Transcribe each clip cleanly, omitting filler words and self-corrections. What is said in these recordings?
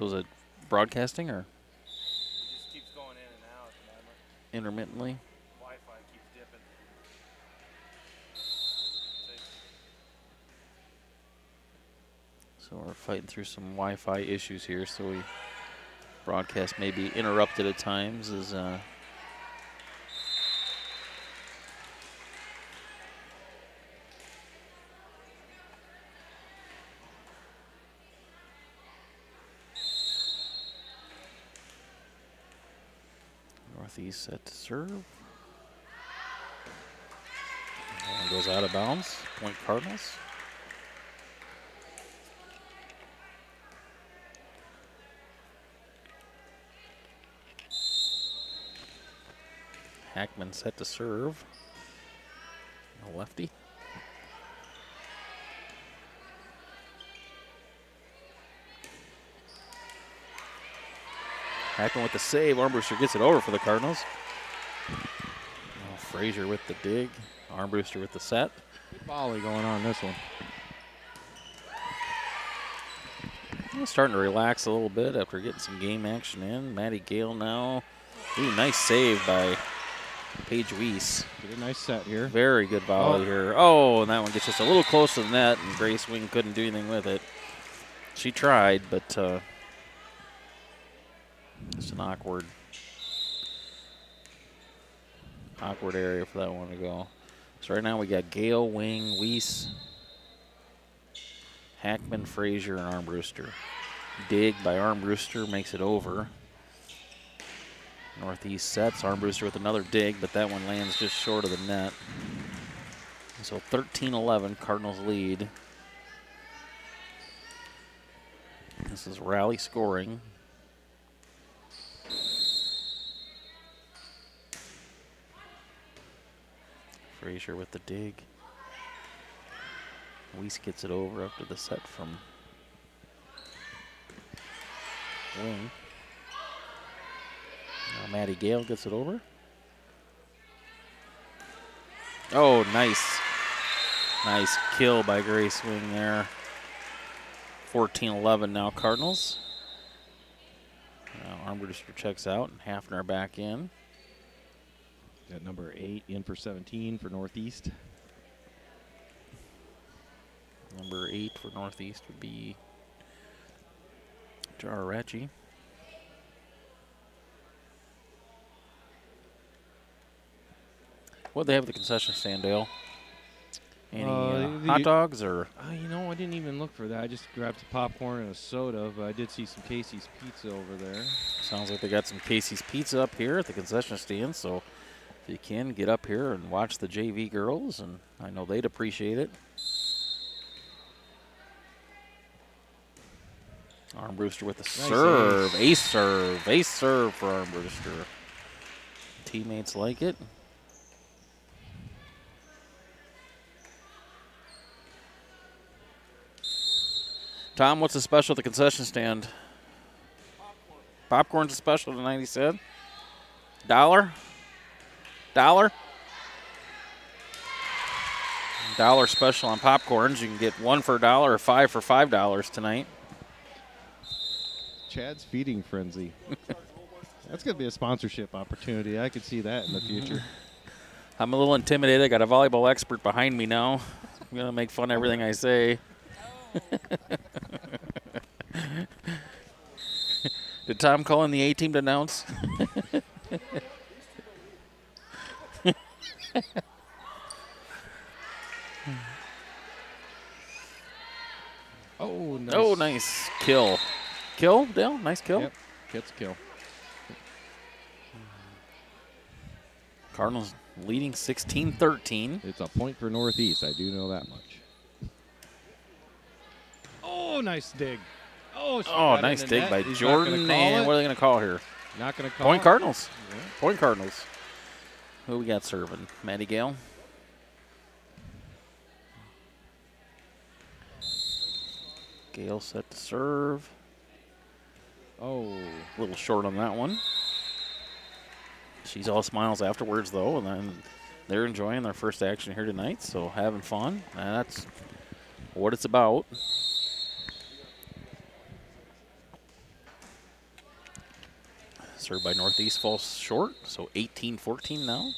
So is it broadcasting or? It just keeps going in and out at the moment. Intermittently? Wi-Fi keeps dipping. So we're fighting through some Wi-Fi issues here, so we broadcast may be interrupted at times as Northeast set to serve. And goes out of bounds. Point Cardinals. Hackman set to serve. A lefty. Hackman with the save. Armbruster gets it over for the Cardinals. Frazier with the dig. Armbruster with the set. Good volley going on this one. Starting to relax a little bit after getting some game action in. Maddie Gale now. Ooh, nice save by Paige Weiss. Get a nice set here. Very good volley here. Oh, and that one gets just a little close to the net, and Grace Wing couldn't do anything with it. She tried, but it's an awkward area for that one to go. So right now we got Gale, Wing, Weiss, Hackman, Frazier, and Armbruster. Dig by Armbruster makes it over. Northeast sets. Armbruster with another dig, but that one lands just short of the net. So 13-11, Cardinals lead. This is rally scoring. Frazier with the dig. Weiss gets it over after the set from Wing. Now Maddie Gale gets it over. Oh, nice. Nice kill by Grace Wing there. 14-11 now Cardinals. Now Armbruster checks out and Hafner back in. Got number 8 in for 17 for Northeast. Number 8 for Northeast would be Jararachi. What'd they have at the concession stand, Dale? Any hot dogs or? You know, I didn't even look for that. I just grabbed some popcorn and a soda, but I did see some Casey's Pizza over there. Sounds like they got some Casey's Pizza up here at the concession stand, so if you can, get up here and watch the JV girls, and I know they'd appreciate it. Armbruster with the serve. Ace serve. Ace serve for Armbruster. Teammates like it. Tom, what's the special at the concession stand? Popcorn. Popcorn's a special tonight, he said. $1? $1? $1 special on popcorns. You can get 1 for $1 or 5 for $5 tonight. Chad's Feeding Frenzy. That's going to be a sponsorship opportunity. I could see that in the future. I'm a little intimidated. I got a volleyball expert behind me now. I'm going to make fun of everything I say. Did Tom call in the A-team to announce? Oh, nice. Oh, nice kill. Kill, Dale? Nice kill. Yep, gets a kill. Cardinals leading 16-13. It's a point for Northeast. I do know that much. Oh, nice dig. Oh, nice dig by Jordan. And what are they going to call here? Not going to call. Point Cardinals. Yeah. Point Cardinals. Who we got serving? Maddie Gale. Gale set to serve. Oh. A little short on that one. She's all smiles afterwards, though, and then they're enjoying their first action here tonight, so having fun. And that's what it's about. Served by Northeast falls short, so 18-14 now.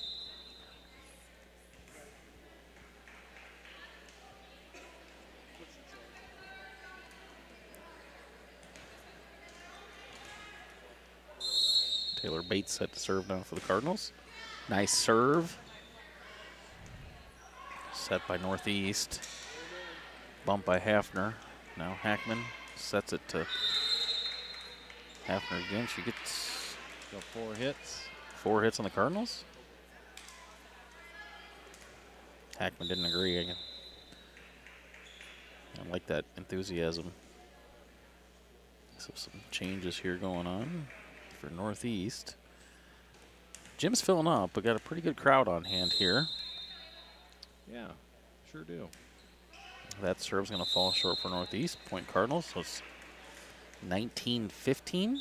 Taylor Bates set to serve now for the Cardinals. Nice serve. Set by Northeast. Bump by Hafner. Now Hackman sets it to Hafner again. She gets So 4 hits. 4 hits on the Cardinals. Hackman didn't agree. I like that enthusiasm. So some changes here going on for Northeast. Gym's filling up, but got a pretty good crowd on hand here. Yeah, sure do. That serve's going to fall short for Northeast. Point Cardinals, so it's 19-15.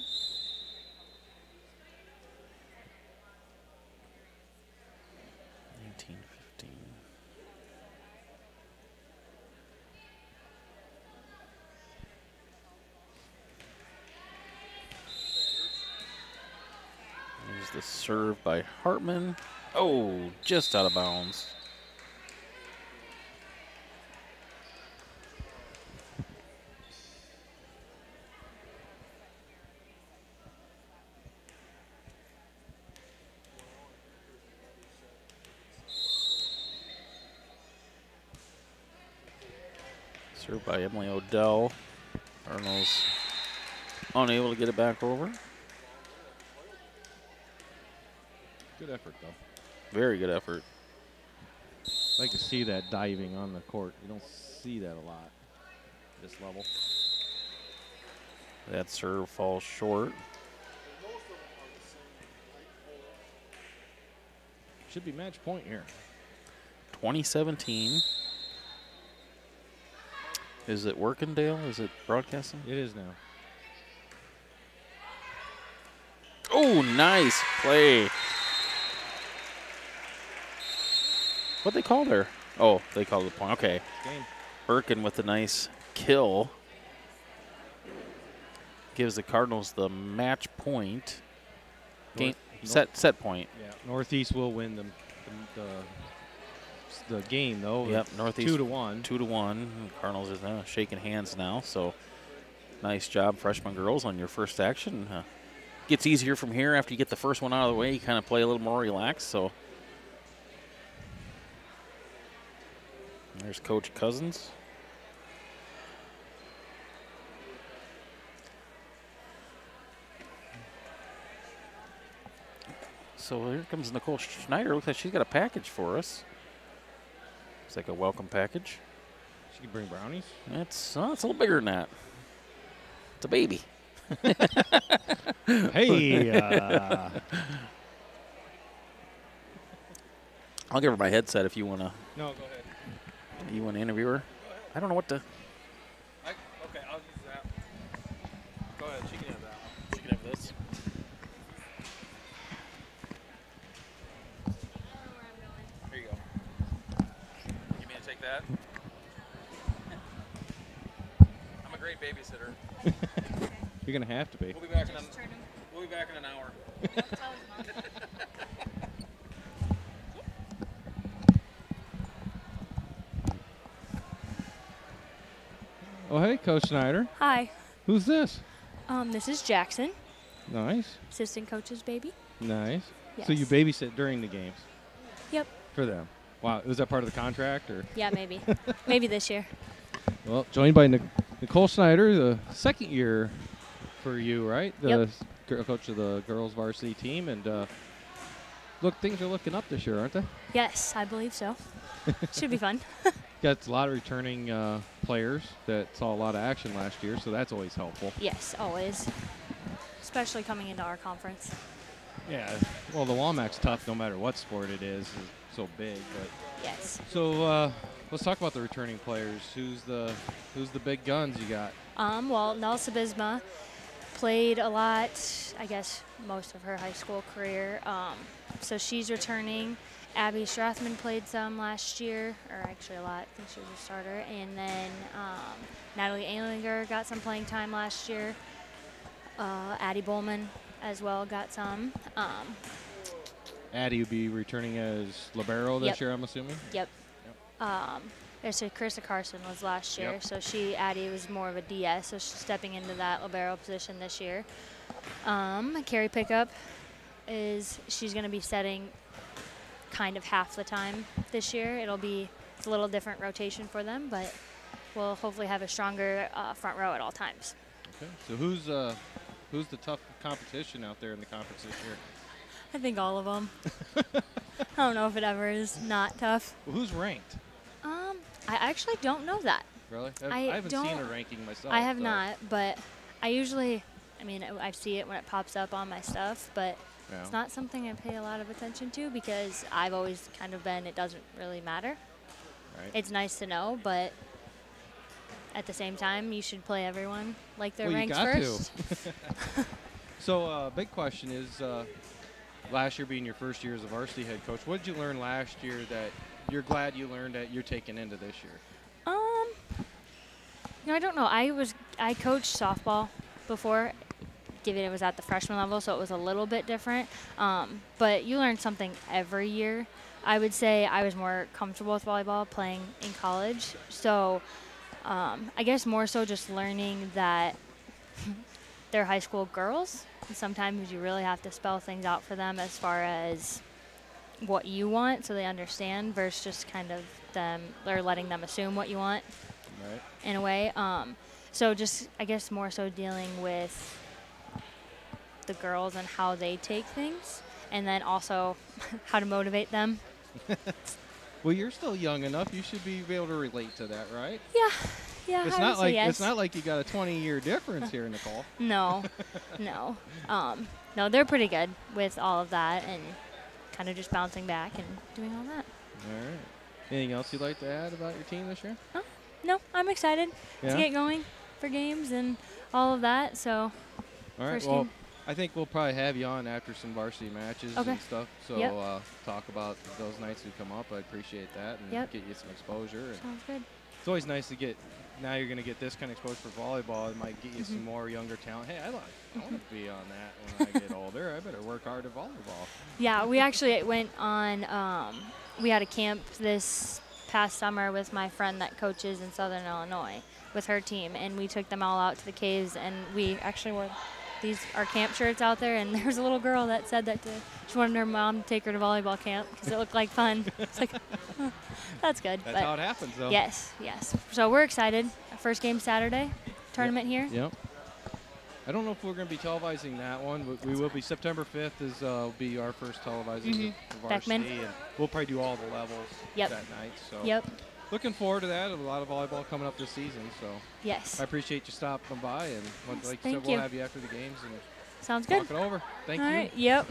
19-15. There's the serve by Hartman. Oh, just out of bounds. Served by Emily Odell. Cardinals unable to get it back over. Good effort, though. Very good effort. I like to see that diving on the court. You don't see that a lot at this level. That serve falls short. Should be match point here. 2017. Is it working, Dale? Is it broadcasting? It is now. Oh, nice play. What'd they call there? Oh, they called the point. Okay. Game. Birkin with a nice kill. Gives the Cardinals the match point. Game set point. Yeah. Northeast will win the game though. Yep. Northeast 2-1. 2-1. Cardinals is shaking hands now. So nice job, freshman girls, on your first action. Gets easier from here after you get the first one out of the way. You kind of play a little more relaxed. So there's Coach Cousins. So here comes Nicole Schneider. Looks like she's got a package for us. It's like a welcome package. She can bring brownies. It's a little bigger than that. It's a baby. Hey. I'll give her my headset if you want to. No, go ahead. You want to interview her? I don't know what to. Okay, I'll use that. Go ahead, she can have that one. She can have this. Here you go. You mean to take that? I'm a great babysitter. You're gonna have to be. We'll be back in an hour. Oh, hey, Coach Schneider. Hi, Who's this? this is Jackson, Nice. assistant coach's baby. Nice. Yes. So you babysit during the games Yep. for them. Wow. Was that part of the contract or? Yeah, maybe. Maybe this year. Well, joined by Nicole Schneider, the second year for you, right? The coach of the girls varsity team. And look, things are looking up this year, aren't they? Yes, I believe so. Should be fun. Got a lot of returning players that saw a lot of action last year, so that's always helpful. Yes, always. Especially coming into our conference. Yeah. Well, the Womac's tough no matter what sport it is. It's so big, but. Yes. So let's talk about the returning players. Who's the big guns you got? Well, Nelsa Bisma played a lot, I guess, most of her high school career. So she's returning. Abby Strathman played some last year, or actually a lot. I think she was a starter. And then Natalie Alinger got some playing time last year. Addie Bowman as well got some. Addie will be returning as libero this Yep. year, I'm assuming. Yep. So Carissa Carson was last year, Yep. so Addie was more of a DS, so she's stepping into that libero position this year. Carrie Pickup she's going to be setting kind of half the time this year. It's a little different rotation for them, but we'll hopefully have a stronger front row at all times. Okay. So who's the tough competition out there in the conference this year? I think all of them. I don't know if it ever is not tough. Well, who's ranked? I actually don't know that. Really? I I haven't seen don't- a ranking myself. I have so. not, but I see it when it pops up on my stuff, but Yeah. it's not something I pay a lot of attention to because I've always kind of been, it doesn't really matter. Right. It's nice to know, but at the same time, you should play everyone like they're Well, ranked you got first. to. So, big question is, last year being your first year as a varsity head coach, what did you learn last year that you're glad you learned that you're taking into this year? I don't know. I coached softball before, given it was at the freshman level, so it was a little bit different. But you learn something every year. I would say I was more comfortable with volleyball playing in college. So I guess more so just learning that they're high school girls. And sometimes you really have to spell things out for them as far as what you want so they understand versus just kind of them or letting them assume what you want. Right. In a way. So just, I guess, more so dealing with the girls and how they take things, and then also how to motivate them. Well, you're still young enough. You should be able to relate to that, right? Yeah, It's I not would say like yes. it's not like you got a 20-year difference here, Nicole. No, no. No, they're pretty good with all of that and kind of just bouncing back and doing all that. All right. Anything else you'd like to add about your team this year? No, I'm excited Yeah? to get going for games and all of that. So, All right. first Well, game. I think we'll probably have you on after some varsity matches Okay. and stuff. So Yep. talk about those nights who come up. I appreciate that and Yep. get you some exposure. And Sounds good. it's always nice to get. Now you're going to get this kind of exposure for volleyball. It might get you some more younger talent. Hey, I want to be on that when I get older. I better work hard at volleyball. Yeah, we actually went on, we had a camp this past summer with my friend that coaches in Southern Illinois with her team, and we took them all out to the caves, and we actually wore our camp shirts out there, and there was a little girl that said that she wanted her mom to take her to volleyball camp because it looked like fun. It's like, that's good. That's but how it happens, though. yes. So we're excited. First game Saturday, tournament here. Yep. I don't know if we're going to be televising that one, but we will be. September 5th will be our first televising of Beckman. varsity, and we'll probably do all the levels Yep. that night. So Yep. looking forward to that. A lot of volleyball coming up this season, so Yes. I appreciate you stopping by, and like you thank said, we'll you. have you after the games and Sounds good. talk it over. Thank All you. right. Yep.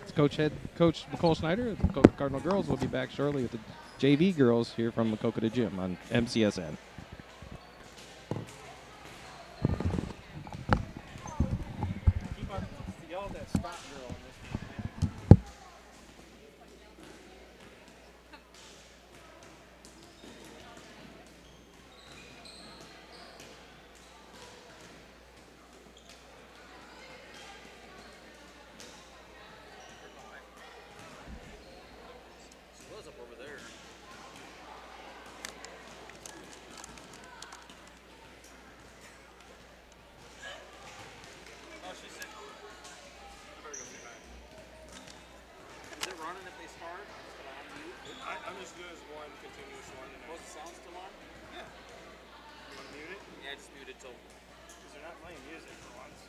It's Coach Nicole Snyder of the Maquoketa Cardinal girls. Will be back shortly with the JV girls here from Maquoketa Gym on MCSN. Y'all that spot girl in this Was up over there. Oh, she said. I better go see back. Is it running if they start? I'm just good as one continuous one. Was the sound still on? Yeah. You want to mute it? Yeah, just mute it till Because they're not playing music for once.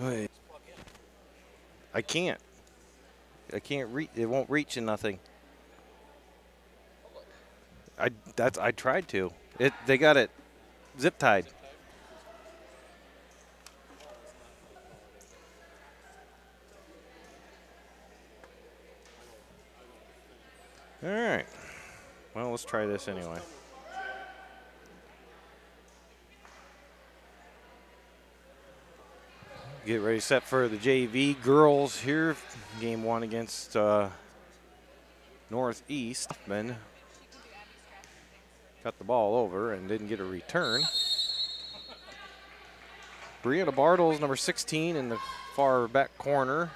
Wait. I can't. I can't reach. It won't reach in nothing. I tried to. They got it zip tied. All right. Well, let's try this anyway. Get ready, set for the JV girls here. Game 1 against Northeast. Huffman got the ball over and didn't get a return. Brianna Bartles, number 16, in the far back corner.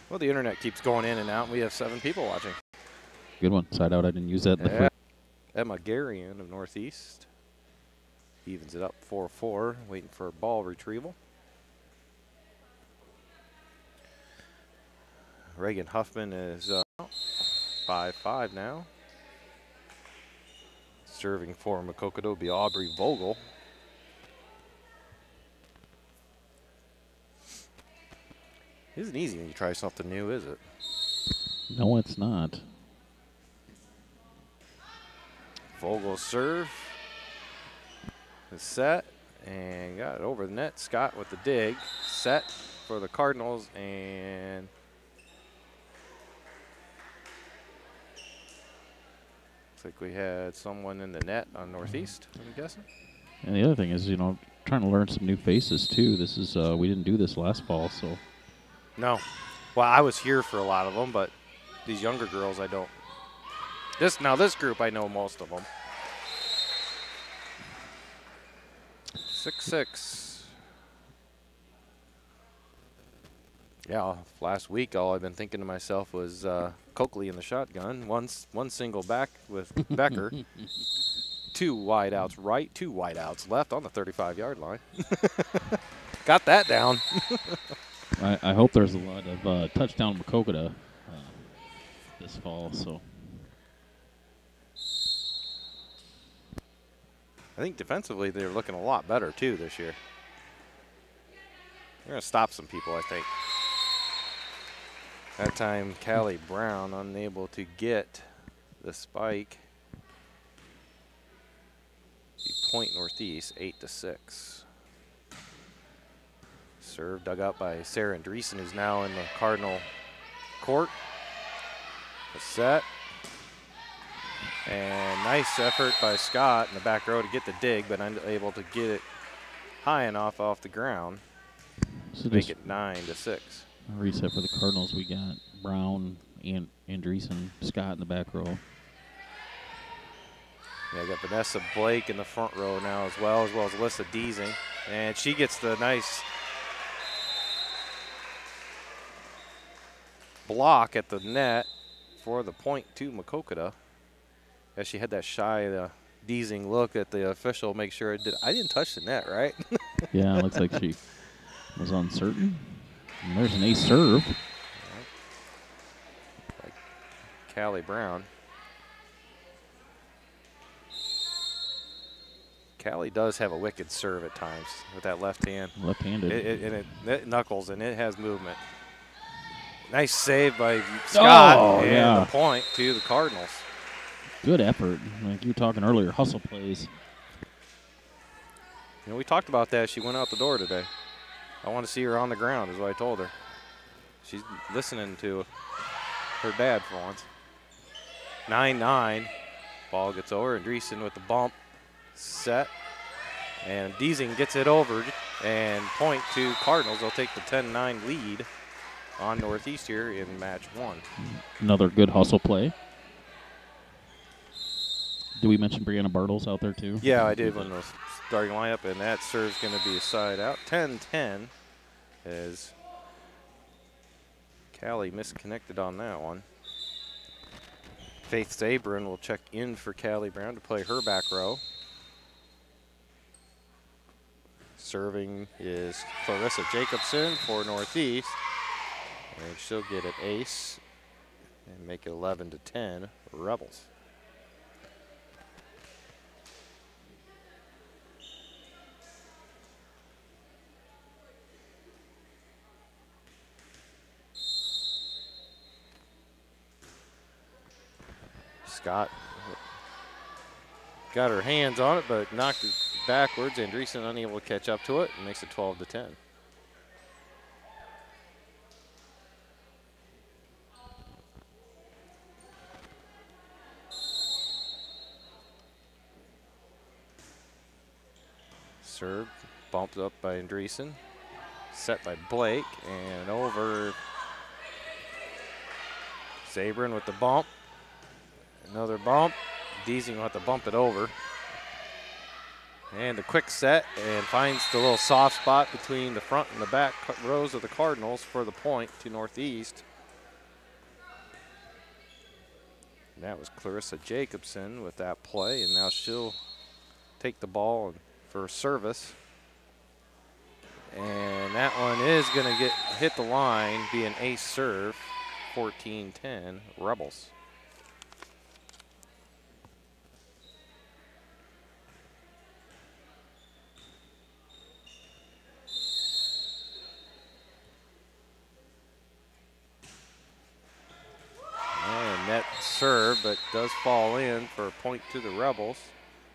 Well, the internet keeps going in and out. We have 7 people watching. Good one. Side out. I didn't use that. Yeah. Emma Garian of Northeast evens it up 4-4, waiting for a ball retrieval. Reagan Huffman is 5-5 now. Serving for Maquoketa will be Aubrey Vogel. It isn't easy when you try something new, is it? No, it's not. Vogel serve is set and got it over the net. Scott with the dig. Set for the Cardinals, and looks like we had someone in the net on Northeast, I'm guessing. And the other thing is, trying to learn some new faces too. This is we didn't do this last fall, so. No. Well, I was here for a lot of them, but these younger girls I don't. This group I know most of them. 6-6. Yeah, last week all I've been thinking to myself was Coakley in the shotgun. One single back with Becker. 2 wideouts right, 2 wideouts left on the 35-yard line. Got that down. I hope there's a lot of touchdown Maquoketa this fall. So I think defensively they're looking a lot better too this year. They're going to stop some people, I think. That time, Callie Brown unable to get the spike. Point Northeast, 8-6. Serve dug out by Sarah Andreessen, who's now in the Cardinal court. A set. And nice effort by Scott in the back row to get the dig, but unable to get it high enough off the ground. So make it 9-6. Reset for the Cardinals. We got Brown, and Andreessen, Scott in the back row. Yeah, I got Vanessa Blake in the front row now as well as Alyssa Deasing. And she gets the nice block at the net for the point to Maquoketa. As she had that shy Deasing look at the official, make sure I didn't touch the net, right? Yeah, it looks like she was uncertain. And there's an ace serve. Like Callie Brown. Callie does have a wicked serve at times with that left hand. Left-handed. It knuckles, and it has movement. Nice save by Scott, and the point to the Cardinals. Good effort. Like you were talking earlier, hustle plays. We talked about that. She went out the door today. I want to see her on the ground is what I told her. She's listening to her dad for once. 9-9. Ball gets over. Andreessen with the bump. Set. And Deasing gets it over. And point to Cardinals. They'll take the 10-9 lead on Northeast here in match 1. Another good hustle play. Did we mention Brianna Bartles out there too? Yeah, I did when the starting lineup, and that serve's going to be a side out. 10-10 as Callie misconnected on that one. Faith Sabrin will check in for Callie Brown to play her back row. Serving is Clarissa Jacobson for Northeast. And she'll get an ace and make it 11-10 Rebels. Scott got her hands on it, but knocked it backwards. Andreessen unable to catch up to it and makes it 12-10. Serve bumped up by Andreessen. Set by Blake and over. Zabrin with the bump. Another bump. Deasing will have to bump it over. And the quick set and finds the little soft spot between the front and the back rows of the Cardinals for the point to Northeast. And that was Clarissa Jacobson with that play, and now she'll take the ball for service. And that one is going to hit the line, be an ace serve, 14-10 Rebels. And net serve, but does fall in for a point to the Rebels.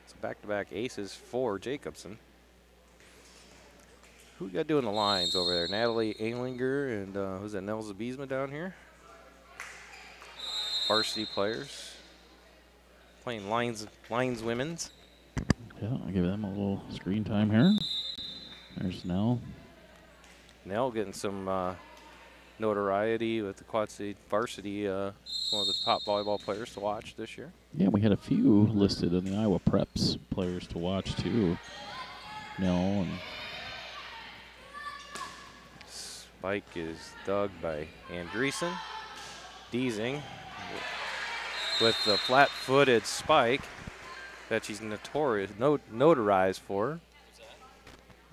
It's back-to-back aces for Jacobson. Who we got doing the lines over there? Natalie Ailinger and who's that? Nelza Biesma down here. Varsity players playing lines women's. Yeah, I'll give them a little screen time here. There's Nell. Nell getting some notoriety with the Quad State varsity. One of the top volleyball players to watch this year. Yeah, we had a few listed in the Iowa Preps players to watch too. Nell and Spike is dug by Andreessen. Deasing with the flat-footed spike that she's notarized for.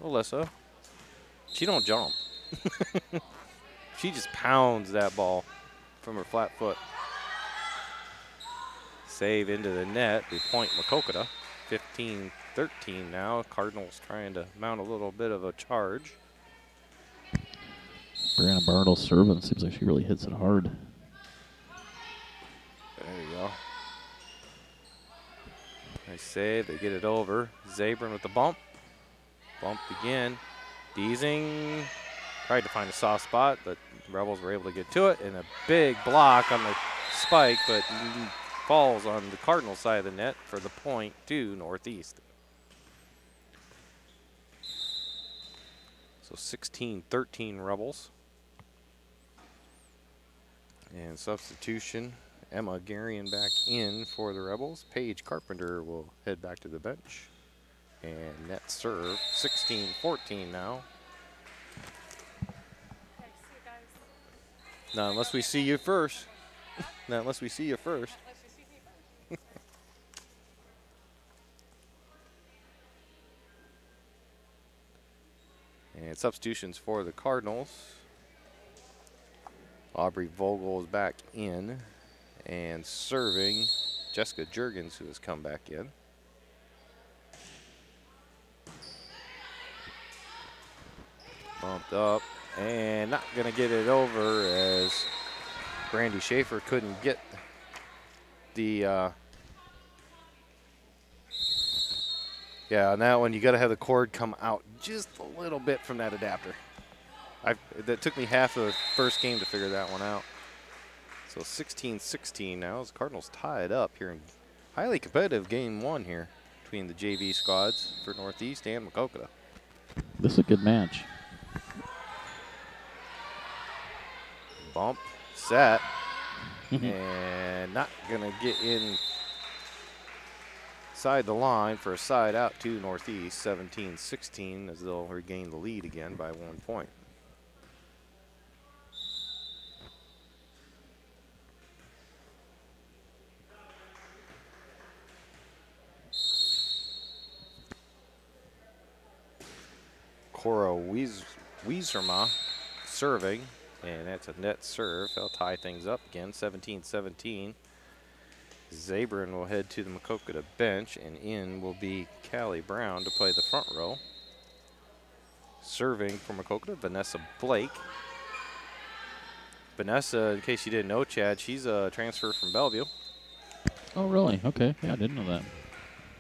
Alyssa, she don't jump. She just pounds that ball from her flat foot. Save into the net. We point Maquoketa. 15-13 now. Cardinals trying to mount a little bit of a charge. Brianna Bartle's serving. Seems like she really hits it hard. There you go. Nice save. They get it over. Zabrin with the bump. Bump again. Deasing tried to find a soft spot, but the Rebels were able to get to it. And a big block on the spike, but falls on the Cardinal side of the net for the point to Northeast. So 16-13 Rebels. And substitution, Emma Garion back in for the Rebels. Paige Carpenter will head back to the bench. And net serve, 16-14 now. Not unless we see you first. Not unless we see you first. And substitutions for the Cardinals. Aubrey Vogel is back in. And serving, Jessica Jurgens, who has come back in. Bumped up and not going to get it over as Brandy Schaefer couldn't get the yeah, on that one you got to have the cord come out just a little bit from that adapter. That took me half of the first game to figure that one out. So 16-16 now as the Cardinals tie it up here in highly competitive game one here between the JV squads for Northeast and Maquoketa. This is a good match. Bump, set, and not going to get inside the line for a side out to Northeast, 17-16, as they'll regain the lead again by 1 point. Cora Wieserma serving. And that's a net serve. They'll tie things up again, 17-17. Zabrin will head to the Maquoketa bench, and in will be Callie Brown to play the front row. Serving for Maquoketa, Vanessa Blake. Vanessa, in case you didn't know, Chad, she's a transfer from Bellevue. Oh, really? Okay. Yeah, I didn't know that.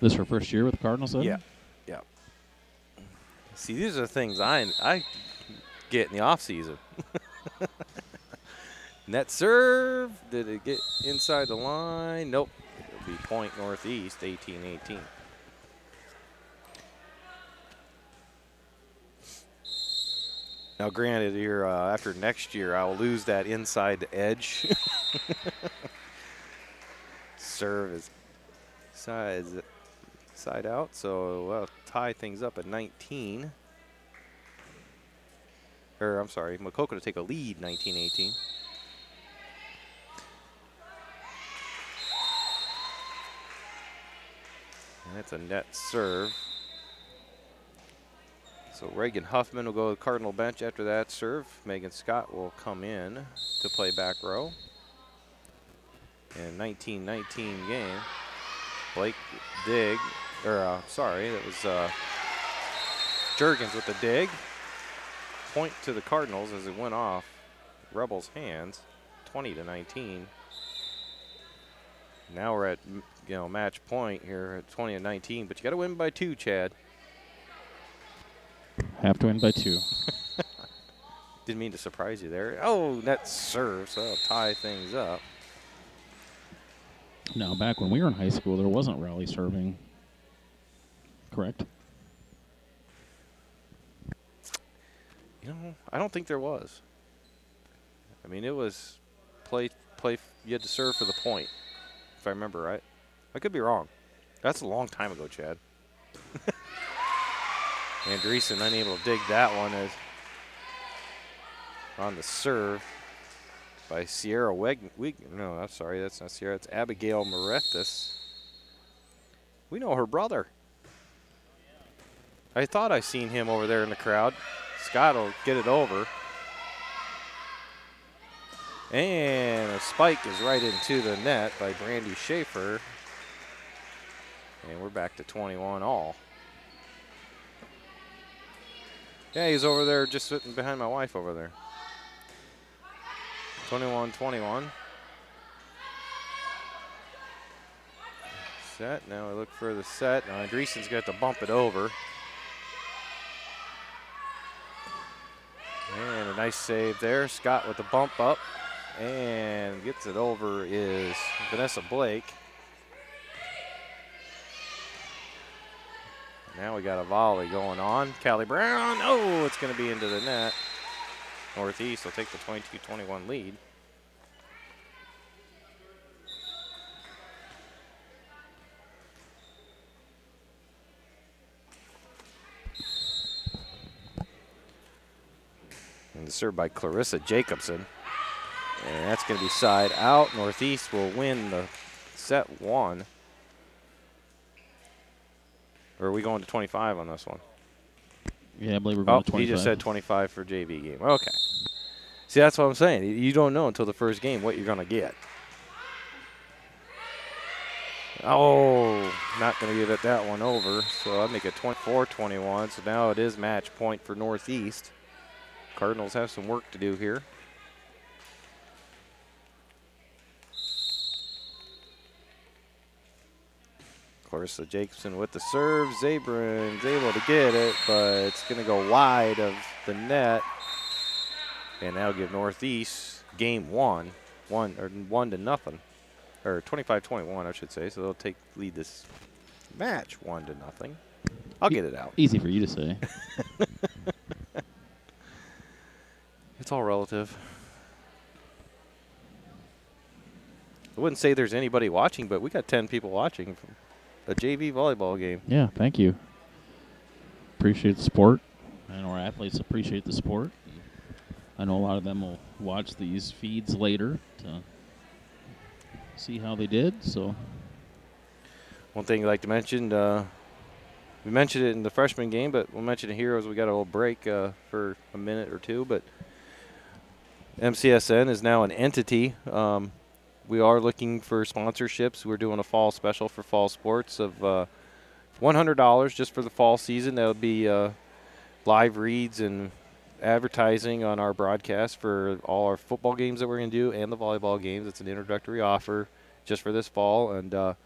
This her first year with the Cardinals then? Yeah. Yeah. See, these are the things I get in the off season. Net serve. Did it get inside the line? Nope. It'll be point Northeast, 18-18. Now, granted, here after next year, I'll lose that inside edge. Serve is side out, so we'll tie things up at 19. Or I'm sorry, Maquoketa to take a lead, 19-18. And that's a net serve. So Reagan Huffman will go to the Cardinal bench after that serve. Megan Scott will come in to play back row. And 19-19 game. Blake dig, or sorry, that was Jurgens with the dig. Point to the Cardinals as it went off Rebels' hands, 20-19. Now we're at match point here at 20-19, but you got to win by 2, Chad. Have to win by 2. Didn't mean to surprise you there. Oh, net serve, so that'll tie things up. Now, back when we were in high school, there wasn't rally serving, correct? I don't think there was. I mean, it was play. You had to serve for the point, if I remember right. I could be wrong. That's a long time ago, Chad. Andreessen unable to dig that one as on the serve by Sierra No, I'm sorry, that's not Sierra. It's Abigail Moretis. We know her brother. I thought I seen him over there in the crowd. Scott will get it over. And a spike is right into the net by Brandy Schaefer. And we're back to 21 all. Yeah, he's over there just sitting behind my wife over there. 21-21. Set. Now we look for the set. Now Andreessen's got to bump it over. And a nice save there. Scott with the bump up. And gets it over is Vanessa Blake. Now we got a volley going on. Callie Brown. Oh, it's going to be into the net. Northeast will take the 22-21 lead. And the serve by Clarissa Jacobson. And that's going to be side out. Northeast will win the set 1. Or are we going to 25 on this one? Yeah, I believe we're going to 25. He just said 25 for JV game. Okay. See, that's what I'm saying. You don't know until the first game what you're going to get. Oh, not going to give it that one over. So I'll make it 24-21. So now it is match point for Northeast. Cardinals have some work to do here. Clarissa Jacobson with the serve. Zabrin's able to get it, but it's going to go wide of the net. And that'll give Northeast game 1 1-0. Or 25-21, I should say. So they'll lead this match 1-0. I'll get it out. Easy for you to say. It's all relative. I wouldn't say there's anybody watching, but we got 10 people watching from a JV volleyball game. Yeah, thank you. Appreciate the sport. I know our athletes appreciate the sport. I know a lot of them will watch these feeds later to see how they did. So, one thing I'd like to mention, we mentioned it in the freshman game, but we'll mention it here as we got a little break for a minute or two. But MCSN is now an entity. We are looking for sponsorships. We're doing a fall special for fall sports of $100 just for the fall season. That'll be live reads and advertising on our broadcast for all our football games that we're going to do and the volleyball games. It's an introductory offer. just for this fall. And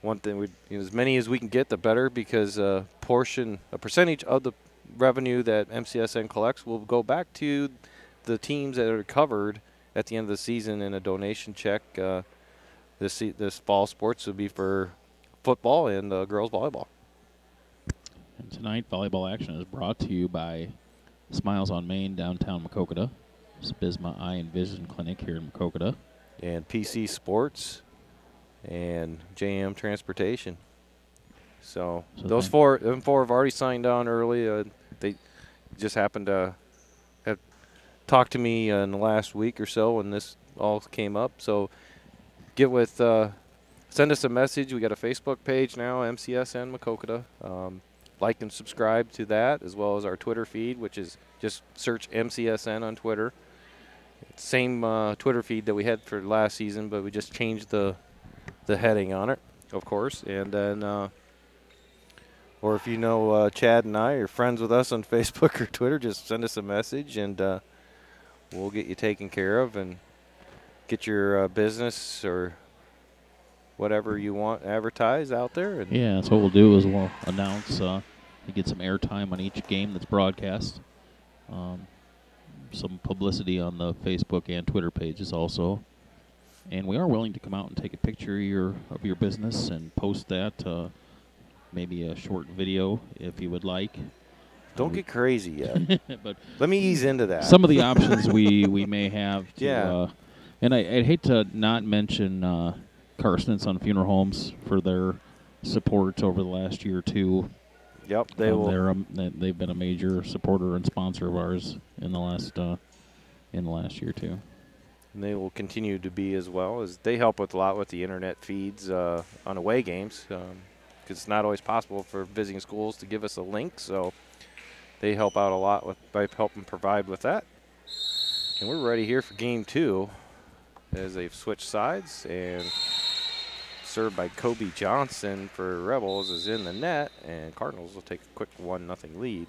one thing, as many as we can get, the better, because a percentage of the revenue that MCSN collects will go back to the teams that are covered at the end of the season in a donation check. This fall sports will be for football and girls volleyball. And tonight, volleyball action is brought to you by Smiles on Main, downtown Maquoketa, Bisma Eye and Vision Clinic here in Maquoketa, and PC Sports and JM Transportation. So those four have already signed on early. They just happened to have talked to me in the last week or so when this all came up. So send us a message. We got a Facebook page now, MCSN Maquoketa. Like and subscribe to that, as well as our Twitter feed, which is just search MCSN on Twitter. Same Twitter feed that we had for last season, but we just changed the heading on it, of course. And then, or if you know Chad and I are friends with us on Facebook or Twitter, just send us a message, and we'll get you taken care of and get your business or whatever you want advertised out there. And yeah, so what we'll do is we'll announce, you get some airtime on each game that's broadcast. Some publicity on the Facebook and Twitter pages also. And we are willing to come out and take a picture of your business and post that, maybe a short video if you would like. Don't get crazy yet. But let me ease into that. Some of the options we may have to, yeah. And I'd hate to not mention Carson and Son Funeral Homes for their support over the last year or two. Yep, they will. They've been a major supporter and sponsor of ours in the last year too. And they will continue to be, as well as they help with a lot with the internet feeds on away games, because it's not always possible for visiting schools to give us a link. So they help out a lot by helping provide with that. And we're ready here for game 2, as they've switched sides, and served by Kobe Johnson for Rebels is in the net, and Cardinals will take a quick 1-0 lead.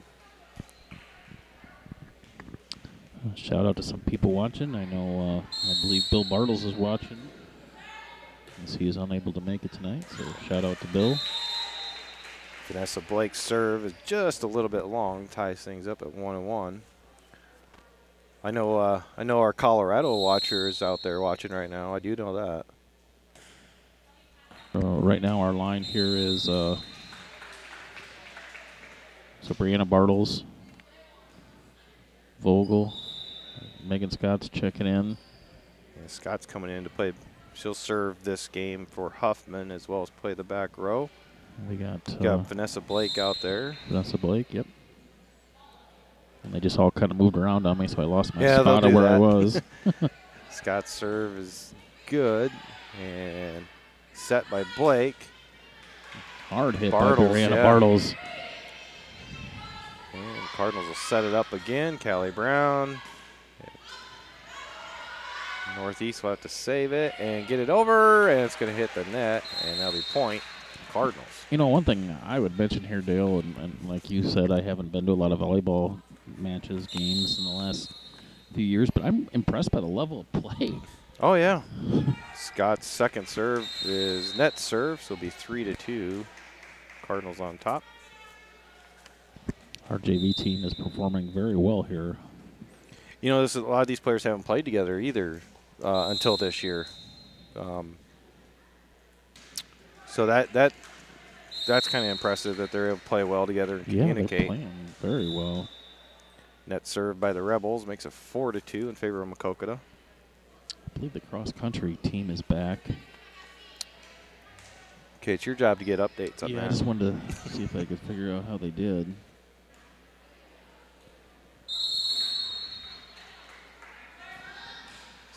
Shout out to some people watching. I know, I believe Bill Bartles is watching, as he is unable to make it tonight. So shout out to Bill. Vanessa Blake's serve is just a little bit long, ties things up at 1-1. I know our Colorado watcher is out there watching right now. I do know that. Right now, our line here is so Brianna Bartles, Vogel, Megan Scott's checking in. And Scott's coming in to play. She'll serve this game for Huffman, as well as play the back row. We got Vanessa Blake out there. Vanessa Blake, yep. And they just all kind of moved around on me, so I lost my spot of where that. I was. Scott's serve is good, and set by Blake. Hard hit Bartles, by Brianna Bartles. And Cardinals will set it up again. Callie Brown. Northeast will have to save it and get it over, and it's going to hit the net, and that'll be point Cardinals. You know, one thing I would mention here, Dale, and like you said, I haven't been to a lot of volleyball matches, games in the last few years, but I'm impressed by the level of play. Oh, yeah. Scott's second serve is net serve, so it'll be 3-2. Cardinals on top. Our JV team is performing very well here. You know, a lot of these players haven't played together either until this year. So that's kind of impressive that they're able to play well together and communicate. They're playing very well. Net serve by the Rebels makes it 4-2 in favor of Maquoketa. I believe the cross-country team is back. Okay, it's your job to get updates on that. I just wanted to see if I could figure out how they did.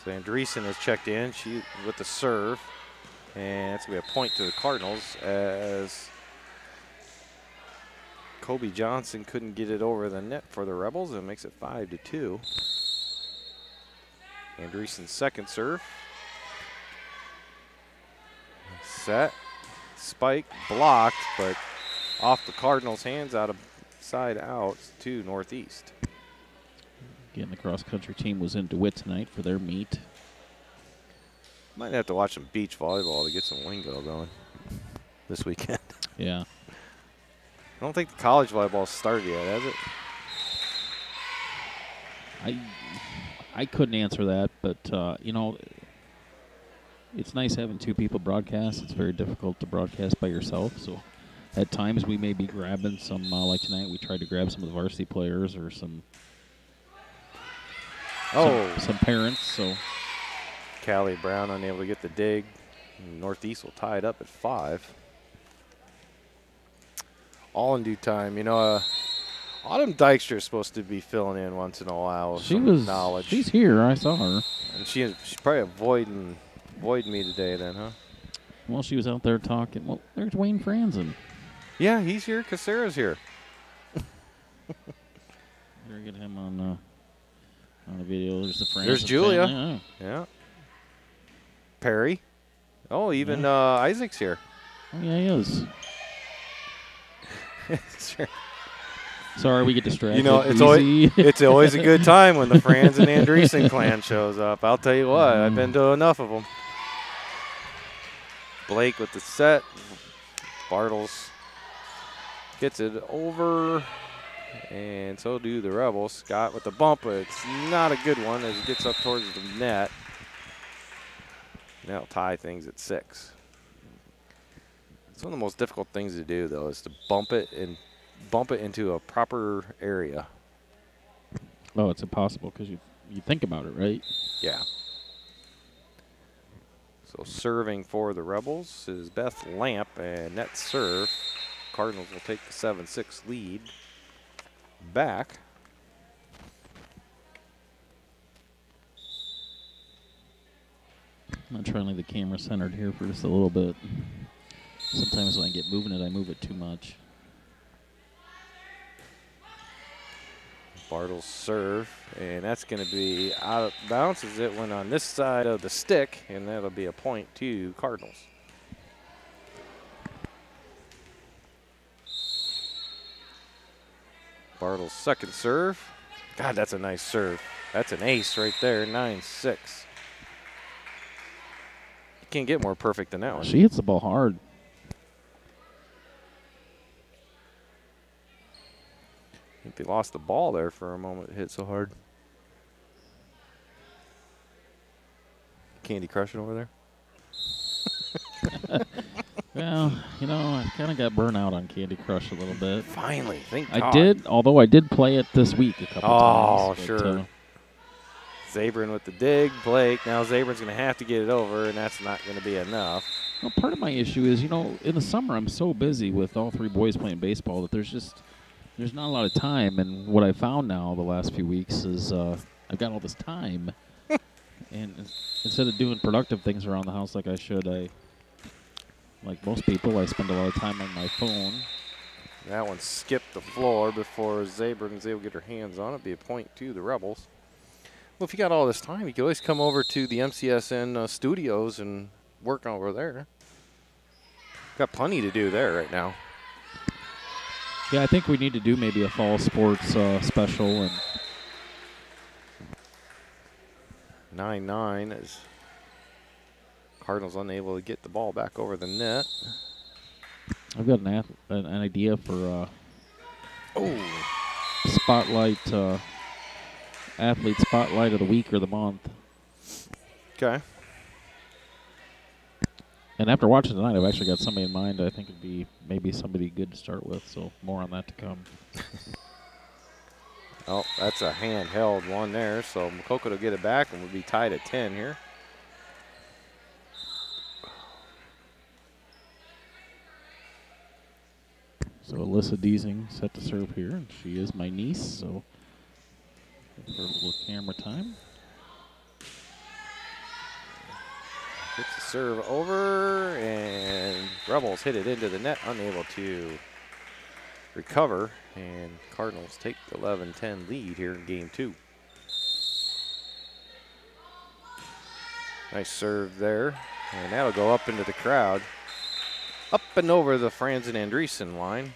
So Andreessen has checked in. She with the serve. And it's going to be a point to the Cardinals, as Kobe Johnson couldn't get it over the net for the Rebels, and it makes it 5-2. Andreessen's second serve. Set. Spike blocked, but off the Cardinals' hands, out of side out to Northeast. Again, the cross-country team was in DeWitt tonight for their meet. Might have to watch some beach volleyball to get some lingo going this weekend. Yeah. I don't think the college volleyball started yet, has it? I couldn't answer that, but you know, it's nice having two people broadcast. It's very difficult to broadcast by yourself. So at times we may be grabbing some, like tonight we tried to grab some of the varsity players or some parents. So Callie Brown unable to get the dig. Northeast will tie it up at 5. All in due time. You know, Autumn Dykstra is supposed to be filling in once in a while with some knowledge. She's here. I saw her. And she's probably avoiding me today then, huh? Well, she was out there talking. Well, there's Wayne Franzen. Yeah, he's here because Sarah's here. Better get him on the video. There's the Franzen. There's Julia. Family. Yeah. Perry. Oh, even Isaac's here. Oh, yeah, he is. Sure. Sorry, we get distracted. You know, Easy. it's always a good time when the Franz and Andreessen clan shows up. I'll tell you what, I've been to enough of them. Blake with the set. Bartles gets it over, and so do the Rebels. Scott with the bump, but it's not a good one as he gets up towards the net. That'll tie things at 6. It's one of the most difficult things to do, though, is to bump it into a proper area. Oh, it's impossible because you think about it, right? Yeah. So serving for the Rebels is Beth Lamp, and net serve. Cardinals will take the 7-6 lead back. I'm trying to leave the camera centered here for just a little bit. Sometimes when I get moving it, I move it too much. Bartles serve, and that's going to be out of bounds as it went on this side of the stick, and that'll be a point to Cardinals. Bartles' second serve. God, that's a nice serve. That's an ace right there, 9-6. You can't get more perfect than that one. She hits the ball hard. I think they lost the ball there for a moment. It hit so hard. Candy crushing over there. Well, you know, I kind of got burnt out on Candy Crush a little bit. Finally, thank I God. did, although I did play it this week a couple times. Oh, sure. Zabrin with the dig. Blake. Now Zabrin's going to have to get it over, and that's not going to be enough. Well, part of my issue is, you know, in the summer I'm so busy with all 3 boys playing baseball that there's not a lot of time. And what I found now the last few weeks is I've got all this time. And instead of doing productive things around the house like I should, like most people, I spend a lot of time on my phone. That one skipped the floor before Zabrin was able to get her hands on it. Be a point to the Rebels. Well, if you got all this time, you can always come over to the MCSN studios and work over there. Got plenty to do there right now. Yeah, I think we need to do maybe a fall sports special. And 9-9 as Cardinals unable to get the ball back over the net. I've got an idea for spotlight, athlete spotlight of the week or the month. Okay. And after watching tonight, I've actually got somebody in mind. I think it'd be maybe somebody good to start with. So more on that to come. Oh, that's a handheld one there. So Maquoketa will get it back, and we'll be tied at 10 here. So Alyssa Deasing set to serve here, and she is my niece, so give her a little camera time. Gets the serve over, and Rebels hit it into the net, unable to recover, and Cardinals take the 11-10 lead here in game 2. Nice serve there, and that'll go up into the crowd. Up and over the Franz and Andreessen line.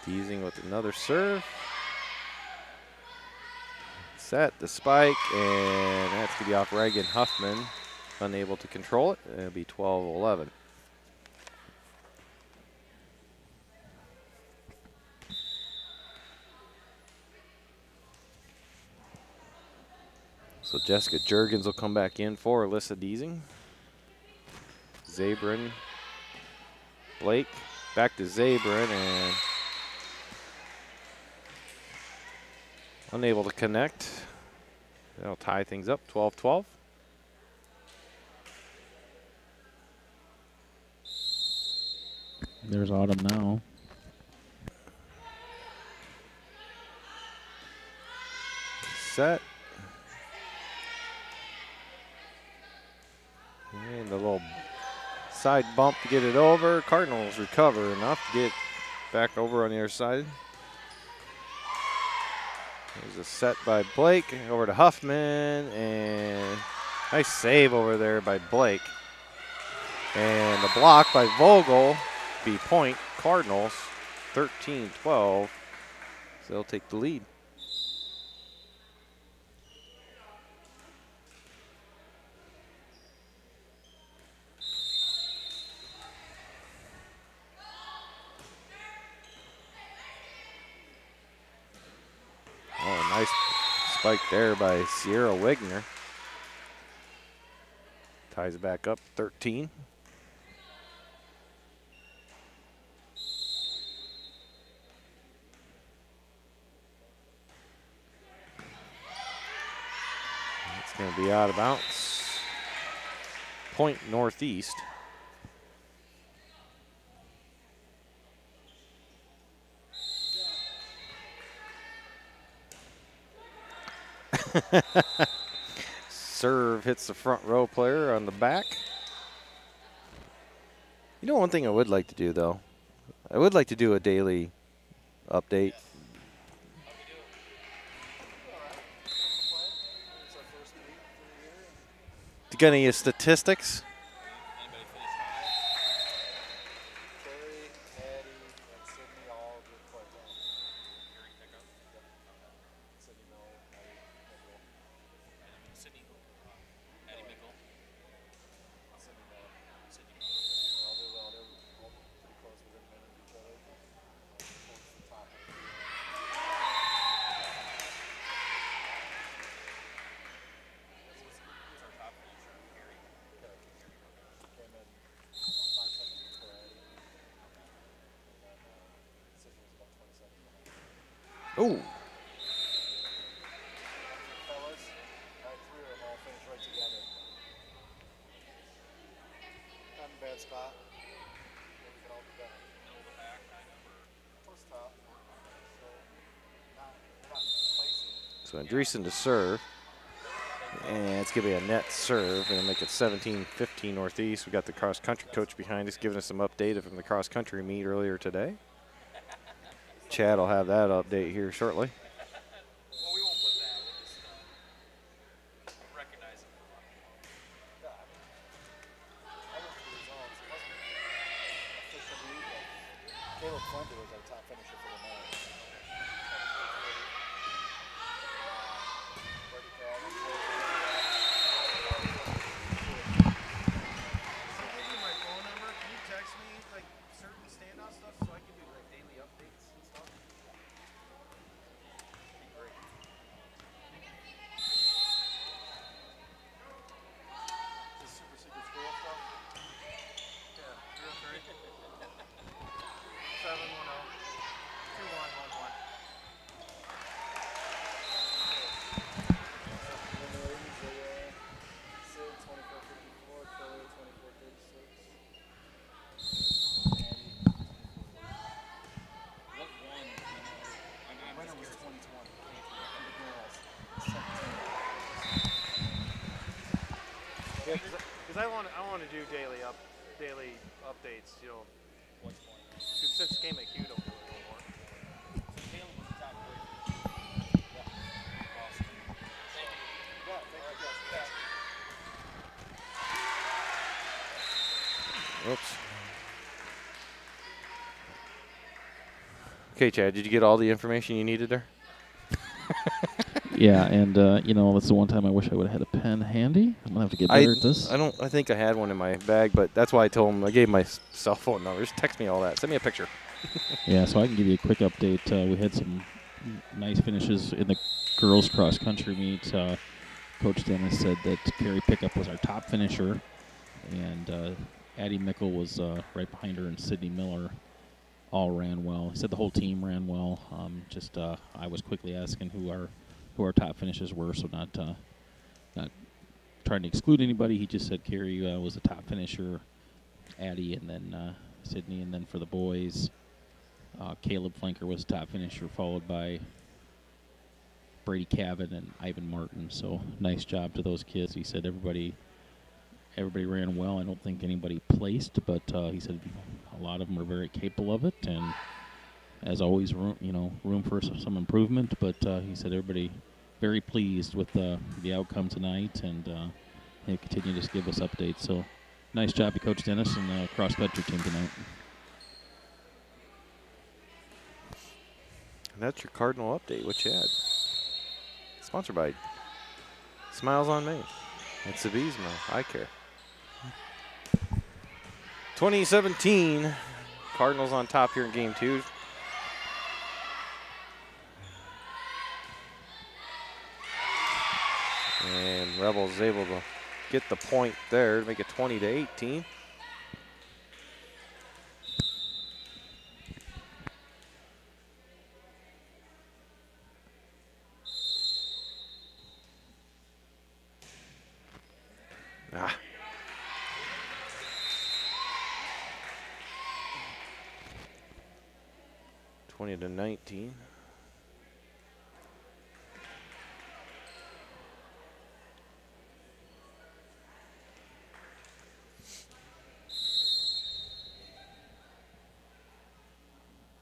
Teasing with another serve. Set the spike, and that's going to be off Reagan Huffman. Unable to control it. It'll be 12-11. So Jessica Jurgens will come back in for Alyssa Deasing. Zabrin, Blake, back to Zabrin, and unable to connect. That'll tie things up, 12-12. There's Autumn now. Set. And the little side bump to get it over. Cardinals recover enough to get back over on the other side. There's a set by Blake. Over to Huffman. And nice save over there by Blake. And the block by Vogel. Be point. Cardinals 13-12. So they'll take the lead. Oh, nice spike there by Sierra Wigner. Ties it back up, 13. It's going to be out of bounds. Point northeast. Serve hits the front row player on the back. You know, one thing I would like to do, though, I would like to do a daily update. You got any statistics? Ooh. So Andreessen to serve. And it's going to be a net serve and make it 17-15 Northeast. We got the cross-country coach behind us giving us some update from the cross-country meet earlier today. Chad will have that update here shortly. Well, we won't put that. We'll just recognize it. Yeah, I mean, I looked at the results. It wasn't an official meet, but Caleb Fuente was our top finisher for the night. Maybe my phone number. Can you text me like certain standout stuff so I can do like daily updates and stuff? Be great. Is this super secret school stuff? Yeah, 710-2111. Because I want to do daily updates, you know. What's going on? Since it came at Q, don't do it no more. So Caleb was the top player. Yeah. Awesome. Thank you. Yeah, thank you. Oops. Okay, Chad, did you get all the information you needed there? Yeah, and you know, that's the one time I wish I would have had a pen handy. I'm gonna have to get better at this. I think I had one in my bag, but that's why I told him. I gave him my cell phone number. Just text me all that. Send me a picture. Yeah, so I can give you a quick update. We had some nice finishes in the girls cross country meet. Coach Dennis said that Carrie Pickup was our top finisher, and Addie Mickle was right behind her, and Sydney Miller all ran well. He said the whole team ran well. I was quickly asking who our top finishes were, so not trying to exclude anybody. He just said Carrie was the top finisher, Addie, and then Sydney, and then for the boys, Caleb Flanker was the top finisher, followed by Brady Cavan and Ivan Martin. So nice job to those kids. He said everybody ran well. I don't think anybody placed, but he said a lot of them are very capable of it, and as always, room for some improvement. But he said everybody very pleased with the outcome tonight, and he'll continue to just give us updates. So nice job to Coach Dennis and the cross-country team tonight. And that's your Cardinal update. What you had? Sponsored by Smiles on Me. It's Sabismo. I care. 2017, Cardinals on top here in Game 2. And Rebels able to get the point there to make it 20-18. Ah. (20-19).